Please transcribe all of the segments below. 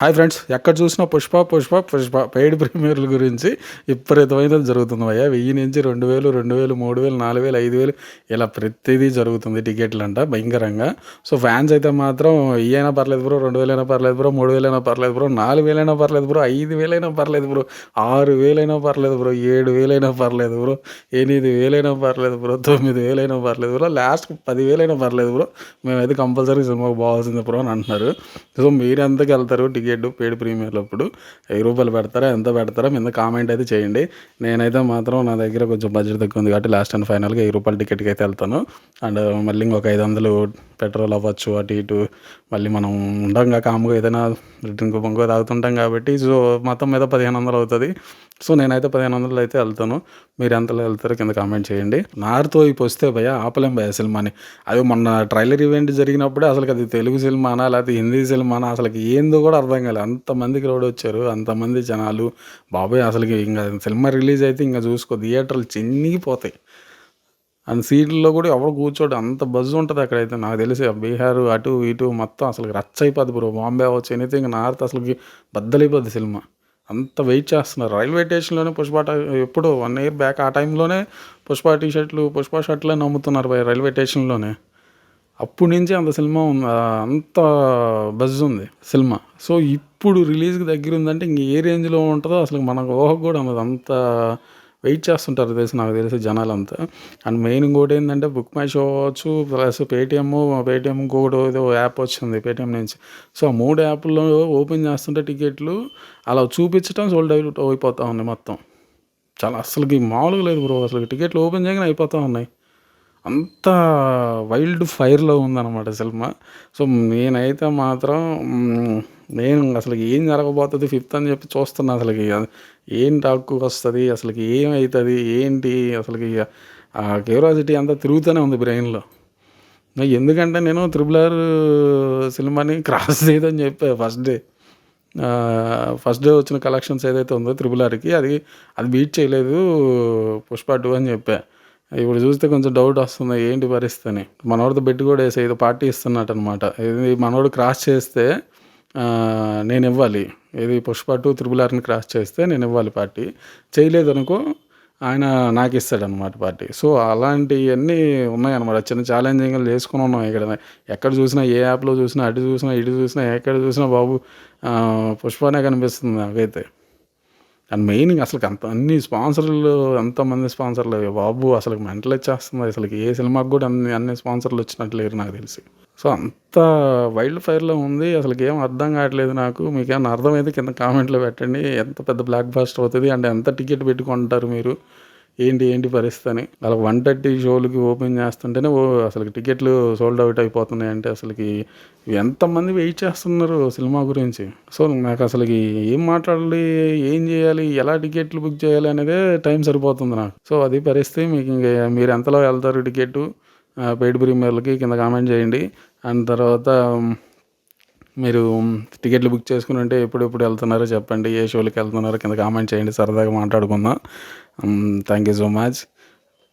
Hi friends, ఎక్కడ చూసినా Pushpa Pushpa Pushpa paid ప్రీమియర్ల గురించి విపరీతమైనది జరుగుతుంది భయ్యా. 1000 నుంచి 2000, 2000, 3000, 4000, 5000 ఇలా ప్రతిదీ జరుగుతుంది టికెట్లంట భయంకరంగా. సో ఫ్యాన్స్ అయితే మాత్రం ఇయ్యైనా పర్లేదు బ్రో, 2000 అయినా పర్లేదు బ్రో, 3000 అయినా పర్లేదు బ్రో, 4000 అయినా పర్లేదు బ్రో, 5000 అయినా పర్లేదు బ్రో, 6000 అయినా పర్లేదు బ్రో, 7000 అయినా పర్లేదు బ్రో, 8000 అయినా పర్లేదు బ్రో, 9000 అయినా పర్లేదు బ్రో, లాస్ట్‌కి 10,000 అయినా పర్లేదు బ్రో, మేమైతే కంపల్సరీ సినిమాకి పోవాల్సిందే బ్రో అని అంటున్నారు. సో మీరెంతకి వెళ్తారు టికెట్ పెయిడ్ ప్రీమియర్లు అప్పుడు? ₹1000 పెడతారా, ఎంత పెడతారా? కింద కామెంట్ అయితే చేయండి. నేనైతే మాత్రం నా దగ్గర కొంచెం బడ్జెట్ తక్కువ ఉంది కాబట్టి లాస్ట్ అండ్ ఫైనల్గా ₹1000 టికెట్కి అయితే వెళ్తాను. అండ్ మళ్ళీ ఇంకొక 500 పెట్రోల్ అవ్వచ్చు అటు ఇటు. మళ్ళీ మనం ఉండంగా కామ్గా ఏదైనా డ్రింక్ బొంగో తాగుతుంటాం కాబట్టి సో మొత్తం మీద 1500 అవుతుంది. సో నేనైతే 1500 అయితే వెళ్తాను. మీరు ఎంతలో వెళ్తారో కింద కామెంట్ చేయండి. నారుతో ఇప్పు వస్తే భయ్యా ఆపలేం భయ్యా సినిమాని. అది మొన్న ట్రైలర్ ఈవెంట్ జరిగినప్పుడే అసలు అది తెలుగు సినిమానా లేకపోతే హిందీ సినిమానా అసలుకి ఏందో కూడా అర్థం కాలేదు. అంతమంది క్రౌడ్ వచ్చారు, అంతమంది జనాలు. బాబోయ్ అసలుకి ఇంకా సినిమా రిలీజ్ అయితే ఇంకా చూసుకో థియేటర్లు చినిగిపోతాయి. అండ్ సీట్లలో కూడా ఎవరు కూర్చోడు, అంత బజ్ ఉంటుంది అక్కడైతే. నాకు తెలిసి బీహార్ అటు ఇటు మొత్తం అసలు రచ్చ అయిపోద్ది బ్రో. బాంబే అవ్వచ్చు ఎనీథింగ్ నార్త్ అసలుకి బద్దలైపోద్ది సినిమా. అంత వెయిట్ చేస్తున్నారు రైల్వే స్టేషన్లోనే. ఎప్పుడు 1 ఇయర్ బ్యాక్ ఆ టైంలోనే పుష్ప టీ షర్ట్లు పుష్ప షర్ట్లని అమ్ముతున్నారు రైల్వే స్టేషన్లోనే. అప్పటి నుంచి అంత సినిమా అంత బజ్ ఉంది సినిమా. సో ఇప్పుడు రిలీజ్కి దగ్గర ఉందంటే ఇంక ఏ రేంజ్లో ఉంటుందో అసలు మనకు ఊహకు కూడా ఉండదు. అంత వెయిట్ చేస్తుంటారు నాకు తెలిసి జనాలంతా. అండ్ మెయిన్ ఇంకోటి ఏంటంటే బుక్ మై షో అవ్వచ్చు ప్లస్ పేటీఎం ఇంకొకటి ఏదో యాప్ వచ్చింది పేటీఎం నుంచి. సో ఆ 3 యాప్ల్లో ఓపెన్ చేస్తుంటే టికెట్లు అలా చూపించడం సోల్డ్ అవుట్ అయిపోతూ ఉన్నాయి మొత్తం. చాలా అసలుకి మామూలుగా లేదు బ్రో. అసలు టికెట్లు ఓపెన్ చేయగానే అయిపోతూ ఉన్నాయి. అంత వైల్డ్ ఫైర్‌లో ఉందన్నమాట సినిమా. సో నేనైతే మాత్రం నేను అసలుకి ఏం జరగబోతది ఫిఫ్త్ అని చెప్పి చూస్తున్నా అసలకి. ఏం టాక్ వస్తది? అసలుకి ఏమైతది? ఏంటి? అసలుకి ఆ క్యూరియాసిటీ అంతా తిరుగుతూనే ఉంది బ్రెయిన్‌లో. ఎందుకంటే నేను 'త్రిబుల్ ఆర్' సినిమాని క్రాస్ చేయదని చెప్పా ఫస్ట్ డే. ఫస్ట్ డే వచ్చిన కలెక్షన్స్ ఏదైతే ఉందో 'త్రిబుల్ ఆర్‌కి అది బీట్ చేయలేదు 'పుష్ప 2' అని చెప్పా. ఇప్పుడు చూస్తే కొంచెం డౌట్ వస్తుంది ఏంటి పరిస్థితి అని. మనోడితో బెట్ కూడా ఏసా ఏదో పార్టీ ఇస్తున్నట్టనమాట. ఇది మనోడు క్రాస్ చేస్తే నేనివ్వాలి. ఏది 'పుష్ప 2' 'త్రిబుల్ ఆర్'ని క్రాస్ చేస్తే నేనివ్వాలి పార్టీ. చేయలేదనుకో ఆయన నాకిస్తాడనమాట పార్టీ. సో అలాంటియన్నీ ఉన్నాయన్నమాట. చిన్న ఛాలెంజింగ్‌లు చేసుకొని ఉన్నాం ఇక్కడ. ఎక్కడ చూసినా ఏ యాప్‌లో చూసినా అటు చూసినా ఇటు చూసినా ఎక్కడ చూసినా బాబు పుష్పనే కనిపిస్తుంది నాకైతే. అండ్ మెయిన్ అసలుకి అన్ని స్పాన్సర్లు ఎంతమంది స్పాన్సర్లు బాబు అసలుకి మెంటలొచ్చేస్తుంది. అసలుకి ఏ సినిమాకి కూడా అన్ని స్పాన్సర్లు వచ్చినట్టు లేరు నాకు తెలిసి. సో అంత వైల్డ్ ఫైర్‌లో ఉంది. అసలుకి ఏం అర్థం కావట్లేదు నాకు. మీకేమన్నా అర్థమైతే కింద కామెంట్‌లో పెట్టండి. ఎంత పెద్ద బ్లాక్ బస్టర్ అవుతది? అంటే ఎంత టికెట్ పెట్టుకుంటారు మీరు? ఏంటి పరిస్థితి అని. అలా 130 షోలకి ఓపెన్ చేస్తుంటేనే అసలుకి టికెట్లు సోల్డ్ అవుట్ అయిపోతున్నాయంటే అసలుకి ఎంతమంది వెయిట్ చేస్తున్నారు సినిమా గురించి. సో నాకు అసలుకి ఏం మాట్లాడాలి? ఏం చేయాలి? ఎలా టికెట్లు బుక్ చేయాలి? అనేదే టైం సరిపోతుంది నాకు. సో అది పరిస్థితి. మీకు ఇంక మీరు ఎంతలో వెళ్తారు టికెట్టు పెయిడ్ ప్రీమియర్‌లకి కింద కామెంట్ చేయండి. అండ్ తర్వాత మీరు టికెట్లు బుక్ చేసుకుని ఉంటే ఎప్పుడెప్పుడు వెళ్తున్నారో చెప్పండి. ఏ షోలకి వెళ్తున్నారో కింద కామెంట్ చేయండి. సరదాగా మాట్లాడుకుందాం. Thank you so much.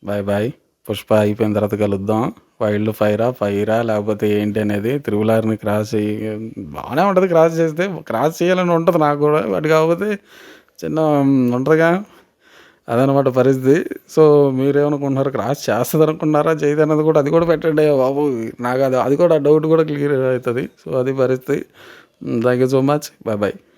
Bye. Pushpa అయిపోయిన తర్వాత కలుద్దాం. వైల్డ్ ఫైరా లేకపోతే ఏంటి అనేది 'త్రిబుల్ ఆర్'ని క్రాస్ బాగానే ఉంటుంది. క్రాస్ చేయాలని ఉంటుంది నాకు కూడా. బట్ కాకపోతే చిన్న ఉంటుందిగా అదనమాట పరిస్థితి. సో మీరేమనుకుంటున్నారు? క్రాస్ చేస్తుంది అనుకుంటున్నారా? చేయదు అన్నది కూడా అది కూడా పెట్టండి బాబు. నాకు అది కూడా డౌట్ కూడా క్లియర్ అవుతుంది. సో అది పరిస్థితి. Thank you so much. Bye.